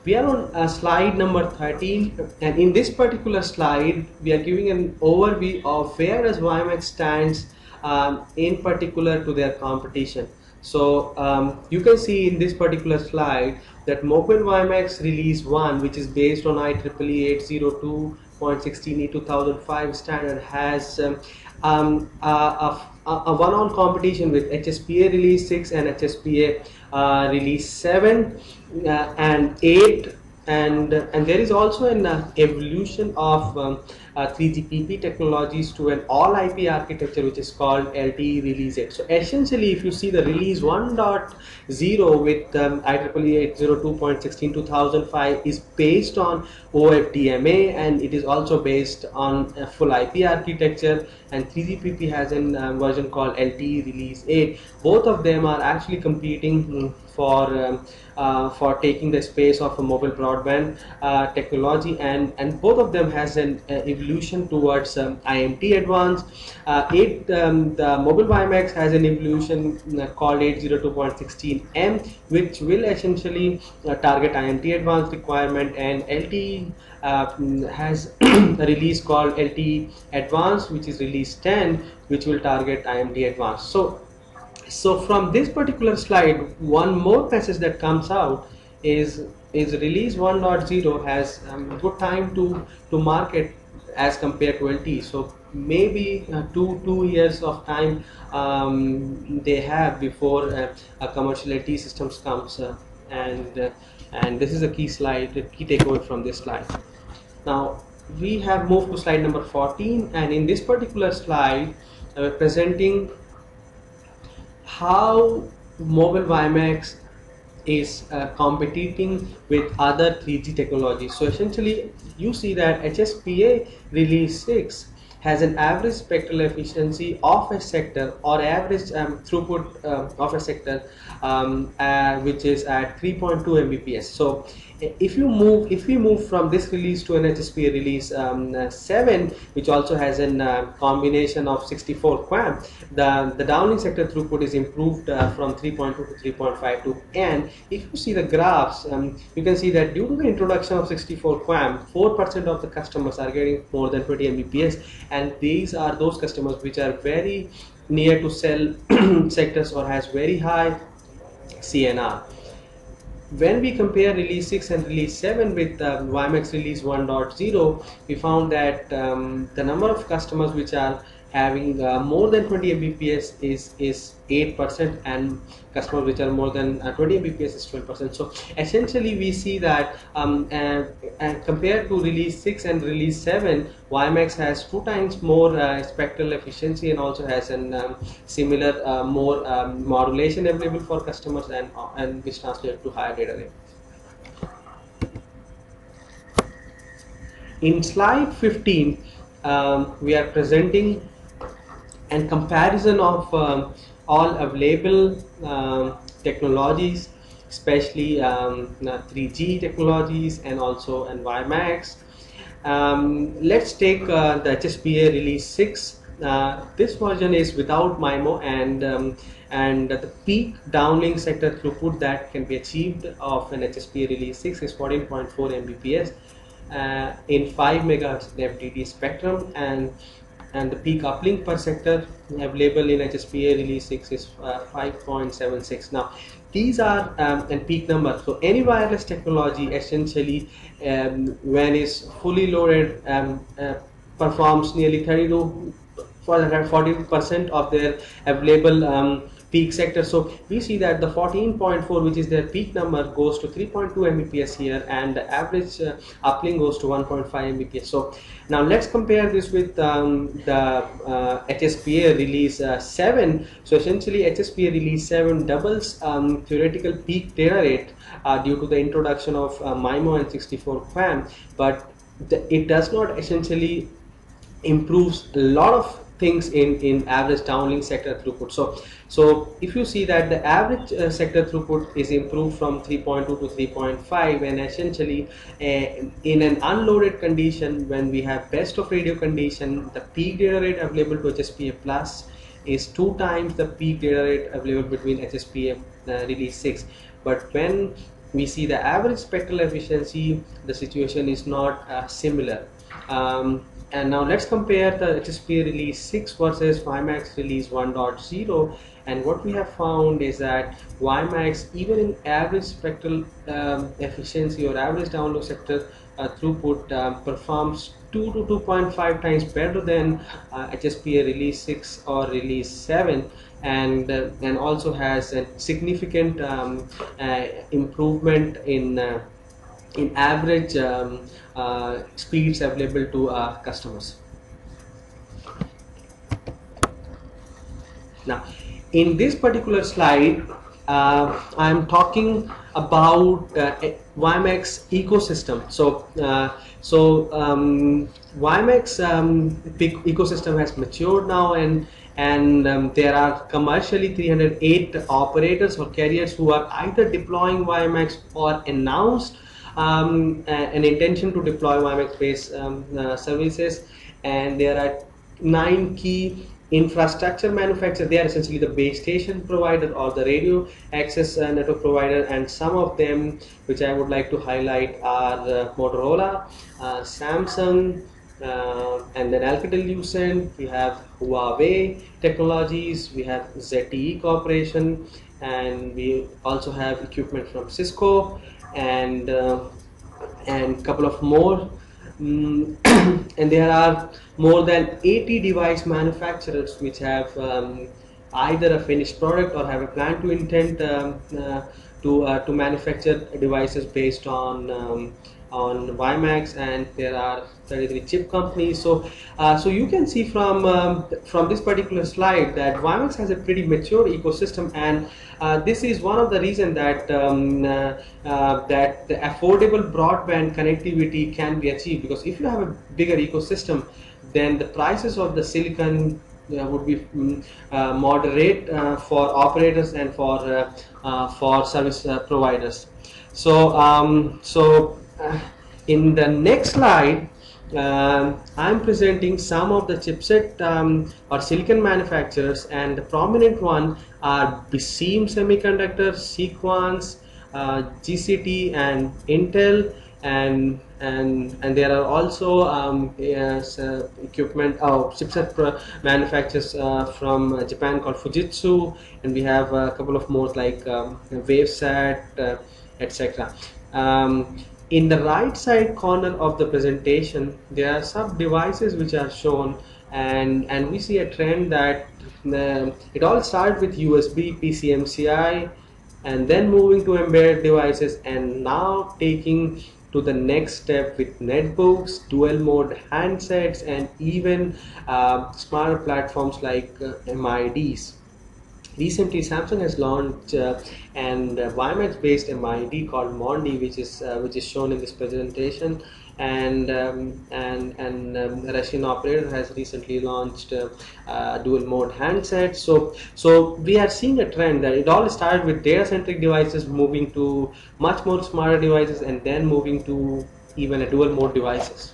We are on slide number 13, and in this particular slide we are giving an overview of where does WiMAX stands in particular to their competition. So you can see in this particular slide that mobile WiMAX release 1, which is based on IEEE 802.16e 2005 standard, has a one-on competition with HSPA release 6 and HSPA release 7 and 8, and there is also an evolution of 3GPP technologies to an all IP architecture which is called LTE release 8. So essentially, if you see the release 1.0 with IEEE 802.16 2005 is based on OFDMA, and it is also based on a full IP architecture, and 3GPP has a version called LTE release 8. Both of them are actually competing for taking the space of a mobile broadband technology, and both of them has an evolution towards IMT advanced. The mobile WiMAX has an evolution called 802.16m, which will essentially target IMT advanced requirement, and LTE has a release called LTE advanced, which is release 10, which will target IMT advanced. So from this particular slide, one more message that comes out is release 1.0 has good time to market as compared to LTE. So maybe 2 years of time they have before a commercial LTE systems comes, and this is a key slide, the key takeaway from this slide. Now we have moved to slide number 14, and in this particular slide we're presenting how mobile WiMAX is competing with other 3G technologies. So essentially you see that HSPA release 6 has an average spectral efficiency of a sector, or average throughput of a sector, which is at 3.2 Mbps. So if we move from this release to an HSPA release 7, which also has a combination of 64 QAM, the downlink sector throughput is improved from 3.2 to 3.52. And if you see the graphs, you can see that due to the introduction of 64 QAM, 4% of the customers are getting more than 20 Mbps, and these are those customers which are very near to cell sectors or has very high CNR. When we compare release 6 and release 7 with WiMAX release 1.0, we found that the number of customers which are having more than 20 Mbps is 8%, and customers which are more than 20 Mbps is 12%. So essentially we see that compared to release 6 and release 7, WiMAX has 2 times more spectral efficiency, and also has a similar more modulation available for customers, and which translates to higher data rate. In slide 15, we are presenting and comparison of all available technologies, especially 3G technologies and also WiMAX. Let's take the HSPA release 6. This version is without MIMO, and the peak downlink sector throughput that can be achieved of an HSPA release 6 is 14.4 Mbps in 5 MHz FDD spectrum, and the peak uplink per sector available in HSPA release 6 is 5.76. Now these are and peak numbers. So any wireless technology essentially when is fully loaded performs nearly 40% of their available peak sector. So we see that the 14.4, which is their peak number, goes to 3.2 Mbps here, and the average uplink goes to 1.5 Mbps. So now let's compare this with the HSPA release 7. So essentially HSPA release 7 doubles theoretical peak data rate due to the introduction of MIMO and 64 QAM, but it does not essentially improves a lot of things in average downlink sector throughput. So if you see that the average sector throughput is improved from 3.2 to 3.5, and essentially in an unloaded condition, when we have best of radio condition, the peak data rate available to HSPA plus is 2 times the peak data rate available between HSPA release 6. But when we see the average spectral efficiency, the situation is not similar. And now let's compare the HSPA release 6 versus WiMAX release 1.0, and what we have found is that WiMAX, even in average spectral efficiency or average download sector throughput, performs 2 to 2.5 times better than HSPA release 6 or release 7, and also has a significant improvement in average speeds available to customers. Now, in this particular slide, I'm talking about WiMAX ecosystem. WiMAX ecosystem has matured now, and there are commercially 308 operators or carriers who are either deploying WiMAX or announced an intention to deploy WiMAX based services, and there are 9 key infrastructure manufacturers. They are essentially the base station provider or the radio access network provider, and some of them which I would like to highlight are Motorola, Samsung, and then Alcatel-Lucent. We have Huawei Technologies, we have ZTE Corporation, and we also have equipment from Cisco and couple of more. And there are more than 80 device manufacturers which have either a finished product or have a plan to intend to manufacture devices based on WiMAX, and there are 33 chip companies. So you can see from this particular slide that WiMAX has a pretty mature ecosystem, and this is one of the reasons that that the affordable broadband connectivity can be achieved, because if you have a bigger ecosystem, then the prices of the silicon would be moderate for operators and for service providers. In the next slide, I'm presenting some of the chipset or silicon manufacturers, and the prominent one are Besim Semiconductor, Sequans, GCT, and Intel, and there are also equipment chipset manufacturers from Japan called Fujitsu, and we have a couple of more like Wavesat, etc. In the right side corner of the presentation, there are some devices which are shown, and we see a trend that it all started with USB, PCMCI, and then moving to embedded devices, and now taking to the next step with netbooks, dual mode handsets, and even smarter platforms like MIDs. Recently, Samsung has launched an WiMAX based MID called Mondi, which is shown in this presentation, and a Russian operator has recently launched dual mode handsets. So we are seeing a trend that it all started with data centric devices moving to much more smarter devices, and then moving to even a dual mode devices.